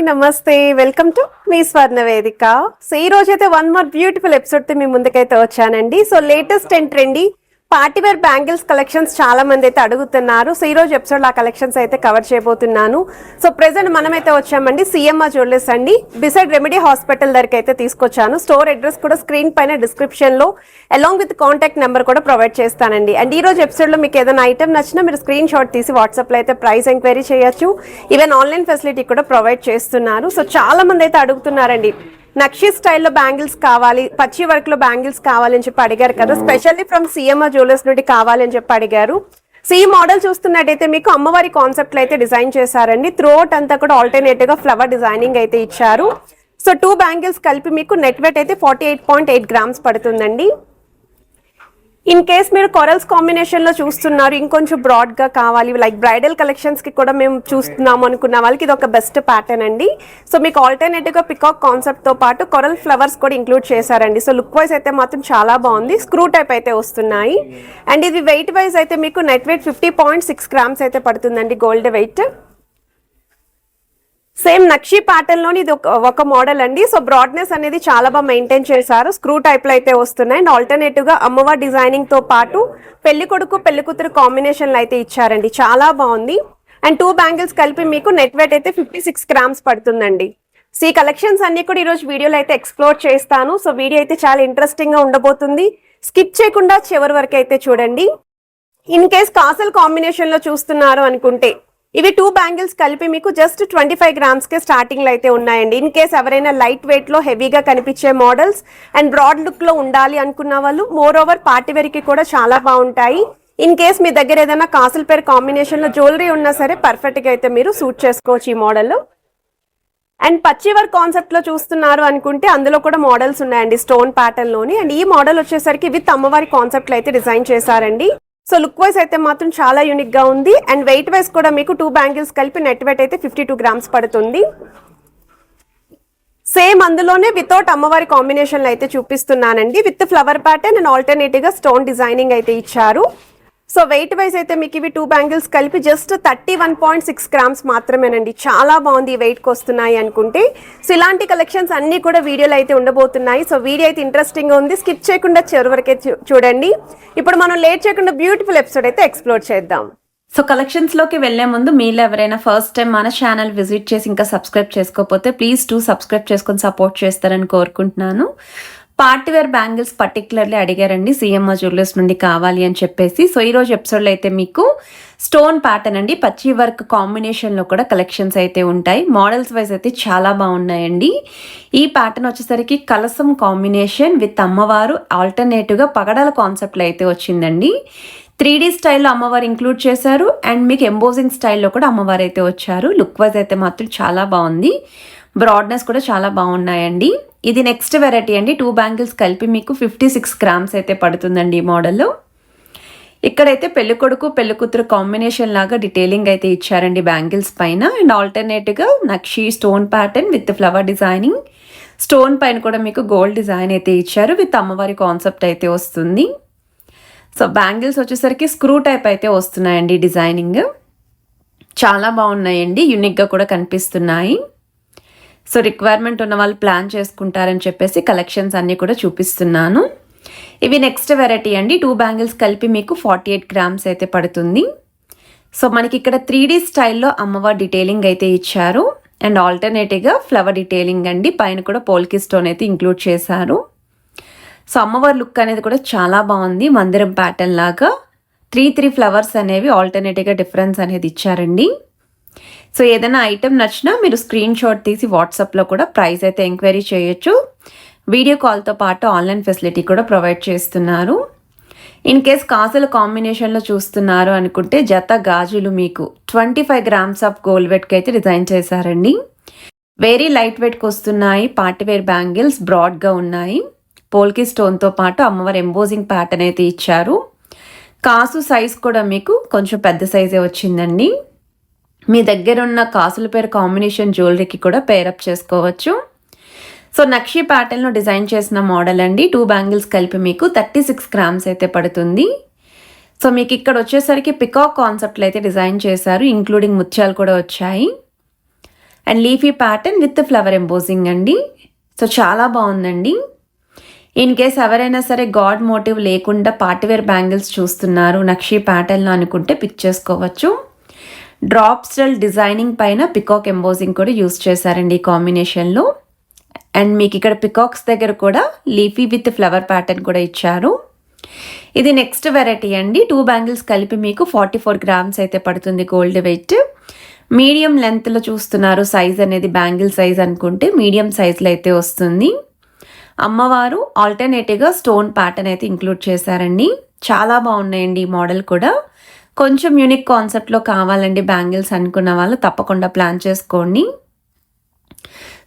నమస్తే welcome to me స్వర్ణ వేదిక. So ఈ రోజైతే వన్ మోర్ బ్యూటిఫుల్ ఎపిసోడ్ తో మీ ముందుకైతే వచ్చానండి. So latest and trendy party wear bangles collections చాలా మంది అయితే అడుగుతున్నారు. సో ఈ రోజు ఎపిసోడ్ ఆ కలెక్షన్స్ అయితే కవర్ చేయబోతున్నాను. సో ప్రెసెంట్ మనమైతే వచ్చామండి సిఎంఆర్ జ్యువెలర్స్ అండి, బిసైడ్ రెమెడీ హాస్పిటల్ దగ్గరికి అయితే తీసుకొచ్చాను. స్టోర్ అడ్రస్ కూడా స్క్రీన్ పైన డిస్క్రిప్షన్ లో అలాంగ్ విత్ కాంటాక్ట్ నెంబర్ కూడా ప్రొవైడ్ చేస్తానండి. అండ్ ఈ రోజు ఎపిసోడ్ లో మీకు ఏదైనా ఐటమ్ నచ్చినా మీరు స్క్రీన్ షాట్ తీసి వాట్సాప్ లో అయితే ప్రైస్ ఎంక్వైరీ చేయొచ్చు. ఈవెన్ ఆన్లైన్ ఫెసిలిటీ కూడా ప్రొవైడ్ చేస్తున్నారు. సో చాలా మంది అయితే అడుగుతున్నారండి, నక్షి స్టైల్లో బ్యాంగిల్స్ కావాలి, పచ్చి వర్క్ లో బ్యాంగిల్స్ కావాలి అని చెప్పి అడిగారు కదా. స్పెషల్లీ ఫ్రమ్ సిఎంఆర్ జ్యువెలర్స్ నుండి కావాలి అని చెప్పి అడిగారు. సో ఈ మోడల్ చూస్తున్నట్టయితే మీకు అమ్మవారి కాన్సెప్ట్ లో అయితే డిజైన్ చేశారండి. త్రూఅవుట్ అంతా కూడా ఆల్టర్నేటివ్ గా ఫ్లవర్ డిజైనింగ్ అయితే ఇచ్చారు. సో 2 బ్యాంగిల్స్ కలిపి మీకు నెట్ వెయిట్ అయితే 48.8 గ్రామ్స్ పడుతుందండి. ఇన్ కేస్ మీరు కొరల్స్ కాంబినేషన్ లో చూస్తున్నారు, ఇంకొంచెం బ్రాడ్ గా కావాలి, లైక్ బ్రైడల్ కలెక్షన్స్ కి కూడా మేము చూస్తున్నాము అనుకున్న వాళ్ళకి ఇది ఒక బెస్ట్ ప్యాటర్న్ అండి. సో మీకు ఆల్టర్నేటివ్ గా పికాక్ కాన్సెప్ట్ తో పాటు కొరల్ ఫ్లవర్స్ కూడా ఇంక్లూడ్ చేశారండి. సో లుక్ వైజ్ అయితే మాత్రం చాలా బాగుంది. స్క్రూ టైప్ అయితే వస్తున్నాయి. అండ్ ఇది వెయిట్ వైజ్ అయితే మీకు నెట్ వెయిట్ 50.6 గ్రామ్స్ అయితే పడుతుందండి, గోల్డ్ వెయిట్. సేమ్ నక్షి ప్యాటర్న్ లోని ఇది ఒక మోడల్ అండి. సో బ్రాడ్నెస్ అనేది చాలా బాగా మెయింటైన్ చేశారు. స్క్రూ టైప్ లో అయితే వస్తున్నాయి. అండ్ ఆల్టర్నేటివ్ గా అమ్మవారి డిజైనింగ్ తో పాటు పెళ్లి కొడుకు పెళ్లి కూతురు కాంబినేషన్ లో అయితే ఇచ్చారండి, చాలా బాగుంది. అండ్ 2 బ్యాంగిల్స్ కలిపి మీకు నెట్ వెయిట్ అయితే 56 గ్రామ్స్ పడుతుందండి. సో ఈ కలెక్షన్స్ అన్ని కూడా ఈ రోజు వీడియోలో అయితే ఎక్స్ప్లోర్ చేస్తాను. సో వీడియో అయితే చాలా ఇంట్రెస్టింగ్ గా ఉండబోతుంది. స్కిప్ చేయకుండా చివరి వరకు అయితే చూడండి. ఇన్ కేస్ కాసల్ కాంబినేషన్ లో చూస్తున్నారు అనుకుంటే ఇవి 2 బ్యాంగిల్స్ కలిపి మీకు జస్ట్ 25 గ్రామ్స్ కే స్టార్టింగ్ లో అయితే ఉన్నాయండి. ఇన్ కేస్ ఎవరైనా లైట్ వెయిట్ లో హెవీగా కనిపించే మోడల్స్ అండ్ బ్రాడ్ లుక్ లో ఉండాలి అనుకున్న వాళ్ళు మోర్ ఓవర్ పార్టీ వేర్ కి కూడా చాలా బాగుంటాయి. ఇన్ కేస్ మీ దగ్గర ఏదైనా కాసుల పేరు కాంబినేషన్ లో జ్యువెలరీ ఉన్నా సరే పర్ఫెక్ట్ గా అయితే మీరు సూట్ చేసుకోవచ్చు ఈ మోడల్. అండ్ పచ్చి వర్క్ కాన్సెప్ట్ లో చూస్తున్నారు అనుకుంటే అందులో కూడా మోడల్స్ ఉన్నాయండి స్టోన్ ప్యాటర్న్ లోని. అండ్ ఈ మోడల్ వచ్చేసరికి విత్ అమ్మవారి కాన్సెప్ట్ లో అయితే డిజైన్ చేశారండి. సో లుక్ వైజ్ అయితే మాత్రం చాలా యూనిక్ గా ఉంది. అండ్ వెయిట్ వైజ్ కూడా మీకు 2 బ్యాంగిల్స్ కలిపి నెట్ వెయిట్ అయితే 52 గ్రామ్స్ పడుతుంది. సేమ్ అందులోనే వితౌట్ అమ్మవారి కాంబినేషన్ లో అయితే చూపిస్తున్నానండి, with flower pattern and alternative గా స్టోన్ డిజైనింగ్ అయితే ఇచ్చారు. సో వెయిట్ వైజ్ అయితే మీకు ఇవి 2 బ్యాంగిల్స్ కలిపి జస్ట్ 31.6 గ్రామ్స్ మాత్రమేనండి, చాలా బాగుంది ఈ వెయిట్ కి వస్తున్నాయి అనుకుంటే. సో ఇలాంటి కలెక్షన్స్ అన్ని కూడా వీడియోలో అయితే ఉండబోతున్నాయి. సో వీడియో అయితే ఇంట్రెస్టింగ్ గా ఉంది, స్కిప్ చేయకుండా చివరి వరకే చూడండి. ఇప్పుడు మనం లేట్ చేయకుండా బ్యూటిఫుల్ ఎపిసోడ్ అయితే ఎక్స్ప్లోర్ చేద్దాం. సో కలెక్షన్స్ లోకి వెళ్లే ముందు మీలో ఎవరైనా ఫస్ట్ టైం మన ఛానల్ విజిట్ చేసి ఇంకా సబ్స్క్రైబ్ చేసుకోకపోతే ప్లీజ్ సబ్స్క్రైబ్ చేసుకొని సపోర్ట్ చేస్తారని కోరుకుంటున్నాను. పార్టీ వేర్ బ్యాంగిల్స్ పర్టికులర్లీ అడిగారండి సిఎంఆర్ జ్యువెలర్స్ నుండి కావాలి అని చెప్పేసి. సో ఈ రోజు ఎపిసోడ్లో అయితే మీకు స్టోన్ ప్యాటర్న్ అండి, పచ్చి వర్క్ కాంబినేషన్లో కూడా కలెక్షన్స్ అయితే ఉంటాయి. మోడల్స్ వైజ్ అయితే చాలా బాగున్నాయండి. ఈ ప్యాటర్న్ వచ్చేసరికి కలసం కాంబినేషన్ విత్ అమ్మవారు ఆల్టర్నేటివ్గా పగడాల కాన్సెప్ట్లో అయితే వచ్చిందండి. 3D స్టైల్లో అమ్మవారు ఇంక్లూడ్ చేశారు. అండ్ మీకు ఎంబోజింగ్ స్టైల్లో కూడా అమ్మవారు అయితే వచ్చారు. లుక్ వైజ్ అయితే మాత్రం చాలా బాగుంది. బ్రాడ్నెస్ కూడా చాలా బాగున్నాయండి. ఇది నెక్స్ట్ వెరైటీ అండి. 2 బ్యాంగిల్స్ కలిపి మీకు 56 గ్రామ్స్ అయితే పడుతుందండి ఈ మోడల్లో. ఇక్కడైతే పెళ్లి కొడుకు పెళ్లి కూతురు కాంబినేషన్ లాగా డీటెయిలింగ్ అయితే ఇచ్చారండి బ్యాంగిల్స్ పైన. అండ్ ఆల్టర్నేటివ్గా నక్షి stone pattern with flower designing, stone పైన కూడా మీకు గోల్డ్ డిజైన్ అయితే ఇచ్చారు. విత్ అమ్మవారి కాన్సెప్ట్ అయితే వస్తుంది. సో బ్యాంగిల్స్ వచ్చేసరికి స్క్రూ టైప్ అయితే వస్తున్నాయండి డిజైనింగ్, చాలా బాగున్నాయండి, యూనిక్గా కూడా కనిపిస్తున్నాయి. సో రిక్వైర్మెంట్ ఉన్న వాళ్ళు ప్లాన్ చేసుకుంటారని చెప్పేసి కలెక్షన్స్ అన్నీ కూడా చూపిస్తున్నాను. ఇవి నెక్స్ట్ వెరైటీ అండి. 2 బ్యాంగిల్స్ కలిపి మీకు 48 గ్రామ్స్ అయితే పడుతుంది. సో మనకి ఇక్కడ 3D స్టైల్లో అమ్మవారి డీటెయిలింగ్ అయితే ఇచ్చారు. అండ్ ఆల్టర్నేటివ్గా ఫ్లవర్ డీటెయిలింగ్ అండి, పైన కూడా పోల్కి స్టోన్ అయితే ఇంక్లూడ్ చేశారు. సో అమ్మవారి లుక్ అనేది కూడా చాలా బాగుంది, మందిరం ప్యాటర్న్ లాగా 3 ఫ్లవర్స్ అనేవి ఆల్టర్నేటివ్గా డిఫరెన్స్ అనేది ఇచ్చారండి. సో ఏదైనా ఐటెం నచ్చినా మీరు స్క్రీన్ షాట్ తీసి వాట్సాప్లో కూడా ప్రైస్ అయితే ఎంక్వైరీ చేయొచ్చు. వీడియో కాల్తో పాటు ఆన్లైన్ ఫెసిలిటీ కూడా ప్రొవైడ్ చేస్తున్నారు. ఇన్ కేస్ కాసుల కాంబినేషన్లో చూస్తున్నారు అనుకుంటే జత గాజులు మీకు 25 గ్రామ్స్ ఆఫ్ గోల్డ్ వెయిట్కి అయితే డిజైన్ చేశారండి. వెరీ లైట్ వెయిట్కి వస్తున్నాయి. పార్టీ వేర్ బ్యాంగిల్స్ బ్రాడ్గా ఉన్నాయి. పోల్కి స్టోన్తో పాటు అమ్మవారి ఎంబోజింగ్ ప్యాటర్న్ అయితే ఇచ్చారు. కాసు సైజ్ కూడా మీకు కొంచెం పెద్ద సైజే వచ్చిందండి. మీ దగ్గర ఉన్న కాసుల పేరు కాంబినేషన్ జ్యువెలరీకి కూడా పేరప్ చేసుకోవచ్చు. సో నక్షి ప్యాటర్న్లో డిజైన్ చేసిన మోడల్ అండి. 2 బ్యాంగిల్స్ కలిపి మీకు 36 గ్రామ్స్ అయితే పడుతుంది. సో మీకు ఇక్కడ వచ్చేసరికి పికాక్ కాన్సెప్ట్లో అయితే డిజైన్ చేశారు, ఇంక్లూడింగ్ ముత్యాలు కూడా వచ్చాయి. And leafy pattern with flower embossing అండి. సో చాలా బాగుందండి. ఇన్ కేస్ ఎవరైనా సరే గాడ్ మోటివ్ లేకుండా పార్టీవేర్ బ్యాంగిల్స్ చూస్తున్నారు నక్షి ప్యాటర్న్లో అనుకుంటే పిక్ చేసుకోవచ్చు. డ్రాప్ స్టైల్ డిజైనింగ్ పైన పికాక్ ఎంబోజింగ్ కూడా యూస్ చేశారండి ఈ కాంబినేషన్లో. అండ్ మీకు ఇక్కడ పికాక్స్ దగ్గర కూడా లీఫీ విత్ ఫ్లవర్ ప్యాటర్న్ కూడా ఇచ్చారు. ఇది నెక్స్ట్ వెరైటీ అండి. 2 బ్యాంగిల్స్ కలిపి మీకు 44 గ్రామ్స్ అయితే పడుతుంది గోల్డ్ వెయిట్. మీడియం లెంత్లో చూస్తున్నారు సైజ్ అనేది, బ్యాంగిల్ సైజ్ అనుకుంటే మీడియం సైజ్లో అయితే వస్తుంది. అమ్మవారు ఆల్టర్నేటివ్గా స్టోన్ ప్యాటర్న్ అయితే ఇంక్లూడ్ చేశారండి. చాలా బాగున్నాయండి ఈ మోడల్ కూడా. కొంచెం యూనిక్ కాన్సెప్ట్లో కావాలండి బ్యాంగిల్స్ అనుకున్న వాళ్ళు తప్పకుండా ప్లాన్ చేసుకోండి.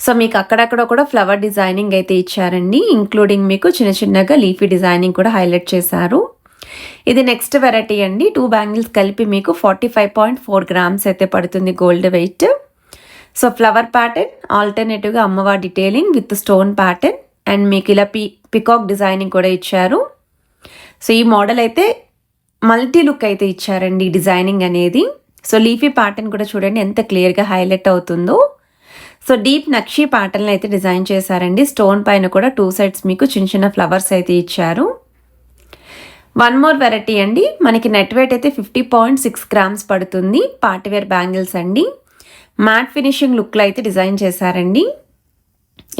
సో మీకు అక్కడక్కడ కూడా ఫ్లవర్ డిజైనింగ్ అయితే ఇచ్చారండి, ఇంక్లూడింగ్ మీకు చిన్న చిన్నగా లీఫీ డిజైనింగ్ కూడా హైలైట్ చేశారు. ఇది నెక్స్ట్ వెరైటీ అండి. 2 బ్యాంగిల్స్ కలిపి మీకు 45.4 గ్రామ్స్ అయితే పడుతుంది gold weight. So flower pattern, ఆల్టర్నేటివ్గా అమ్మవారి detailing with stone pattern and మీకు ఇలా పికాక్ డిజైనింగ్ కూడా ఇచ్చారు. సో ఈ మోడల్ అయితే మల్టీ లుక్ అయితే ఇచ్చారండి డిజైనింగ్ అనేది. సో లీఫీ ప్యాటర్న్ కూడా చూడండి ఎంత క్లియర్గా హైలైట్ అవుతుందో. సో డీప్ నక్షి ప్యాటర్న్ అయితే డిజైన్ చేశారండి. స్టోన్ పైన కూడా 2 సైడ్స్ మీకు చిన్న చిన్న ఫ్లవర్స్ అయితే ఇచ్చారు. వన్ మోర్ వెరైటీ అండి. మనకి నెట్ వెయిట్ అయితే 50.6 గ్రామ్స్ పడుతుంది. పార్టీవేర్ బ్యాంగిల్స్ అండి. మ్యాట్ ఫినిషింగ్ లుక్లో అయితే డిజైన్ చేశారండి.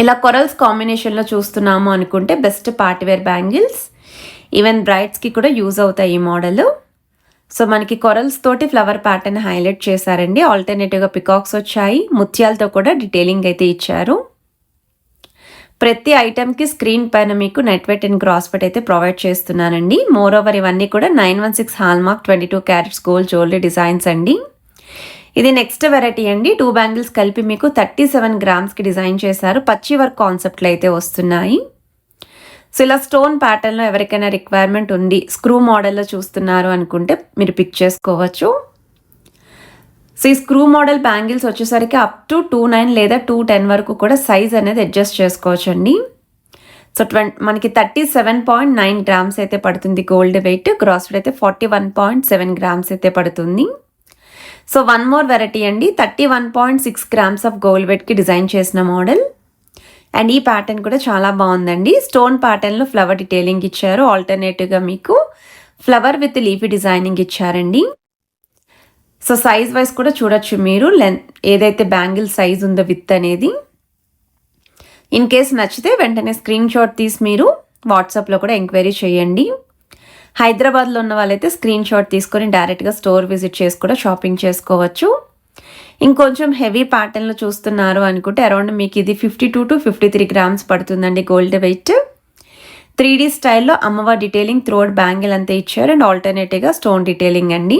ఇలా కొరల్స్ కాంబినేషన్లో చూస్తున్నాము అనుకుంటే బెస్ట్ పార్టీవేర్ బ్యాంగిల్స్. ఈవెన్ బ్రైడ్స్కి కూడా యూజ్ అవుతాయి ఈ మోడల్. సో మనకి కొరల్స్ తోటి ఫ్లవర్ ప్యాటర్న్ హైలైట్ చేశారండి. ఆల్టర్నేటివ్గా పికాక్స్ వచ్చాయి, ముత్యాలతో కూడా డీటెయిలింగ్ అయితే ఇచ్చారు. ప్రతి ఐటెంకి స్క్రీన్ పైన మీకు net weight and gross weight అయితే ప్రొవైడ్ చేస్తున్నానండి. మోర్ ఓవర్ ఇవన్నీ కూడా 916 hallmark 22 carats gold jewellery designs అండి. ఇది నెక్స్ట్ వెరైటీ అండి. 2 బ్యాంగిల్స్ కలిపి మీకు 37 గ్రామ్స్కి డిజైన్ చేశారు. పచ్చి వర్క్ కాన్సెప్ట్లో అయితే వస్తున్నాయి. సో ఇలా స్టోన్ ప్యాటర్న్లో ఎవరికైనా రిక్వైర్మెంట్ ఉంది, స్క్రూ మోడల్లో చూస్తున్నారు అనుకుంటే మీరు పిక్ చేసుకోవచ్చు. సో ఈ స్క్రూ మోడల్ బ్యాంగిల్స్ వచ్చేసరికి అప్ టు 2.9 లేదా 2.10 వరకు కూడా సైజ్ అనేది అడ్జస్ట్ చేసుకోవచ్చు అండి. సో మనకి 37.9 గ్రామ్స్ అయితే పడుతుంది గోల్డ్ వెయిట్. గ్రాస్ వెయిట్ అయితే 41.7 గ్రామ్స్ అయితే పడుతుంది. సో వన్ మోర్ వెరైటీ అండి. 31.6 గ్రామ్స్ ఆఫ్ గోల్డ్ వెయిట్కి డిజైన్ చేసిన మోడల్. అండ్ ఈ ప్యాటర్న్ కూడా చాలా బాగుందండి. స్టోన్ ప్యాటర్న్లో ఫ్లవర్ డీటెయిలింగ్ ఇచ్చారు. ఆల్టర్నేటివ్గా మీకు ఫ్లవర్ విత్ లీఫీ డిజైనింగ్ ఇచ్చారండి. సో సైజ్ వైజ్ కూడా చూడొచ్చు మీరు ఏదైతే బ్యాంగిల్ సైజ్ ఉందో విత్ అనేది. ఇన్ కేస్ నచ్చితే వెంటనే స్క్రీన్ షాట్ తీసి మీరు వాట్సాప్లో కూడా ఎంక్వైరీ చేయండి. హైదరాబాద్లో ఉన్న వాళ్ళైతే స్క్రీన్ షాట్ తీసుకొని డైరెక్ట్గా స్టోర్ విజిట్ చేసి కూడా షాపింగ్ చేసుకోవచ్చు. ఇంకొంచెం హెవీ ప్యాటర్న్లో చూస్తున్నారు అనుకుంటే అరౌండ్ మీకు ఇది 52 to 53 గ్రామ్స్ పడుతుందండి గోల్డ్ వెయిట్. 3D స్టైల్లో అమ్మవారి డీటెయిలింగ్ త్రోడ్ బ్యాంగిల్ అంతా ఇచ్చారు అండ్ ఆల్టర్నేటివ్గా స్టోన్ డీటెయిలింగ్ అండి.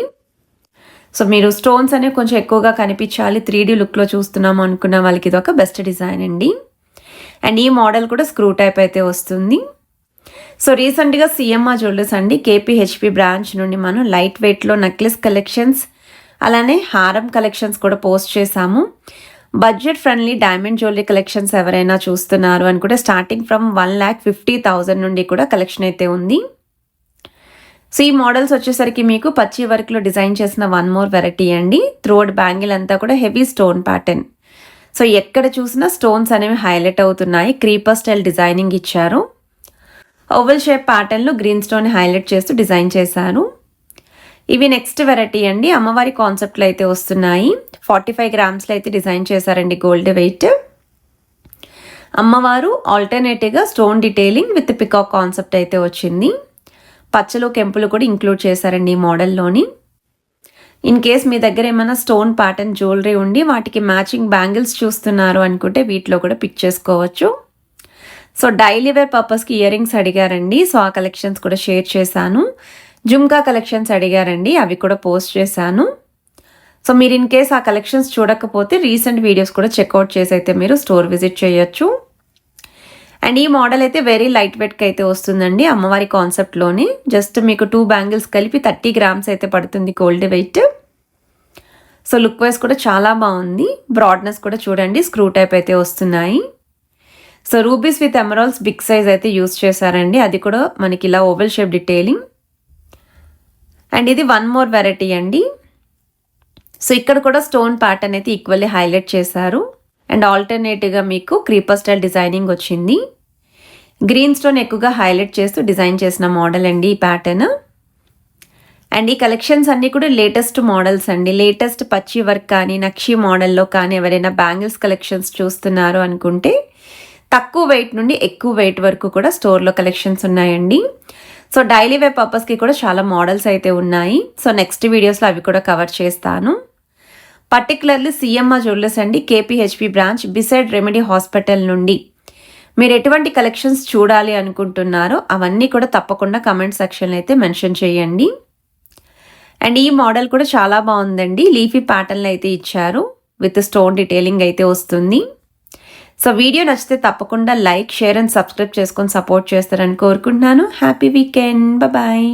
సో మీరు స్టోన్స్ అనేవి కొంచెం ఎక్కువగా కనిపించాలి, 3D లుక్లో చూస్తున్నాము అనుకున్న వాళ్ళకి ఇది ఒక బెస్ట్ డిజైన్ అండి. అండ్ ఈ మోడల్ కూడా స్క్రూ టైప్ అయితే వస్తుంది. సో రీసెంట్గా సిఎంఆర్ జ్యువెలర్స్ అండి కేపీహెచ్పి బ్రాంచ్ నుండి మనం లైట్ వెయిట్లో నెక్లెస్ కలెక్షన్స్ అలానే హారం కలెక్షన్స్ కూడా పోస్ట్ చేశాము. Budget friendly diamond jewellery collections ఎవరైనా చూస్తున్నారు అనుకుంటే స్టార్టింగ్ ఫ్రమ్ 1,50,000 నుండి కూడా కలెక్షన్ అయితే ఉంది. సో ఈ మోడల్స్ వచ్చేసరికి మీకు పచ్చి వర్క్లో డిజైన్ చేసిన వన్ మోర్ వెరైటీ అండి. త్రోడ్ బ్యాంగిల్ అంతా కూడా హెవీ స్టోన్ ప్యాటర్న్. సో ఎక్కడ చూసినా స్టోన్స్ అనేవి హైలైట్ అవుతున్నాయి. క్రీపర్ స్టైల్ డిజైనింగ్ ఇచ్చారు. ఓవల్ షేప్ ప్యాటర్న్లో గ్రీన్ స్టోన్ హైలైట్ చేస్తూ డిజైన్ చేశారు. ఇవి నెక్స్ట్ వెరైటీ అండి. అమ్మవారి కాన్సెప్ట్లో అయితే వస్తున్నాయి. 45 గ్రామ్స్లో అయితే డిజైన్ చేశారండి గోల్డ్ వెయిట్. అమ్మవారు ఆల్టర్నేటివ్గా stone detailing with peacock concept అయితే వచ్చింది. పచ్చలు కెంపులు కూడా ఇంక్లూడ్ చేశారండి ఈ మోడల్లోని. ఇన్ కేస్ మీ దగ్గర ఏమైనా స్టోన్ ప్యాటర్న్ జ్యువెలరీ ఉండి వాటికి మ్యాచింగ్ బ్యాంగిల్స్ చూస్తున్నారు అనుకుంటే వీటిలో కూడా పిక్ చేసుకోవచ్చు. సో డైలీ వేర్ పర్పస్కి ఇయర్ రింగ్స్ అడిగారండి. సో ఆ కలెక్షన్స్ కూడా షేర్ చేశాను. జుమ్కా కలెక్షన్స్ అడిగారండి, అవి కూడా పోస్ట్ చేశాను. సో మీరు ఇన్ కేస్ ఆ కలెక్షన్స్ చూడకపోతే రీసెంట్ వీడియోస్ కూడా చెక్అవుట్ చేసి అయితే మీరు స్టోర్ విజిట్ చేయొచ్చు. అండ్ ఈ మోడల్ అయితే వెరీ లైట్ వెయిట్కి అయితే వస్తుందండి. అమ్మవారి కాన్సెప్ట్లోనే జస్ట్ మీకు 2 బ్యాంగిల్స్ కలిపి 30 గ్రామ్స్ అయితే పడుతుంది gold weight. So look wise కూడా చాలా బాగుంది. బ్రాడ్నెస్ కూడా చూడండి, స్క్రూ టైప్ అయితే వస్తున్నాయి. So rubies with emeralds big size అయితే యూస్ చేశారండి. అది కూడా మనకి ఇలా ఓవెల్ షేప్ డీటెయిలింగ్. అండ్ ఇది వన్ మోర్ వెరైటీ అండి. సో ఇక్కడ కూడా స్టోన్ ప్యాటర్న్ అయితే ఈక్వల్లీ హైలైట్ చేశారు. అండ్ ఆల్టర్నేటివ్గా మీకు క్రీపర్ స్టైల్ డిజైనింగ్ వచ్చింది. గ్రీన్ స్టోన్ ఎక్కువగా హైలైట్ చేస్తూ డిజైన్ చేసిన మోడల్ అండి ఈ ప్యాటర్న్. అండ్ ఈ కలెక్షన్స్ అన్నీ కూడా లేటెస్ట్ మోడల్స్ అండి. లేటెస్ట్ పచ్చి వర్క్ కానీ నక్షి మోడల్లో కానీ ఎవరైనా బ్యాంగిల్స్ కలెక్షన్స్ చూస్తున్నారు అనుకుంటే తక్కువ వెయిట్ నుండి ఎక్కువ వెయిట్ వరకు కూడా స్టోర్లో కలెక్షన్స్ ఉన్నాయండి. సో డైలీ వేర్ పర్పస్కి కూడా చాలా మోడల్స్ అయితే ఉన్నాయి. సో నెక్స్ట్ వీడియోస్లో అవి కూడా కవర్ చేస్తాను. పర్టికులర్లీ సిఎంఆర్ జ్యువెలర్స్ అండి, కేపీహెచ్పి బ్రాంచ్ బిసైడ్ రెమెడీ హాస్పిటల్ నుండి మీరు ఎటువంటి కలెక్షన్స్ చూడాలి అనుకుంటున్నారో అవన్నీ కూడా తప్పకుండా కమెంట్ సెక్షన్లో అయితే మెన్షన్ చేయండి. అండ్ ఈ మోడల్ కూడా చాలా బాగుందండి. లీఫీ ప్యాటర్న్లో అయితే ఇచ్చారు, విత్ స్టోన్ డీటెయిలింగ్ అయితే వస్తుంది. సో వీడియో నచ్చితే తప్పకుండా లైక్, షేర్ అండ్ సబ్స్క్రైబ్ చేసుకొని సపోర్ట్ చేస్తారని కోరుకుంటున్నాను. Happy weekend, bye.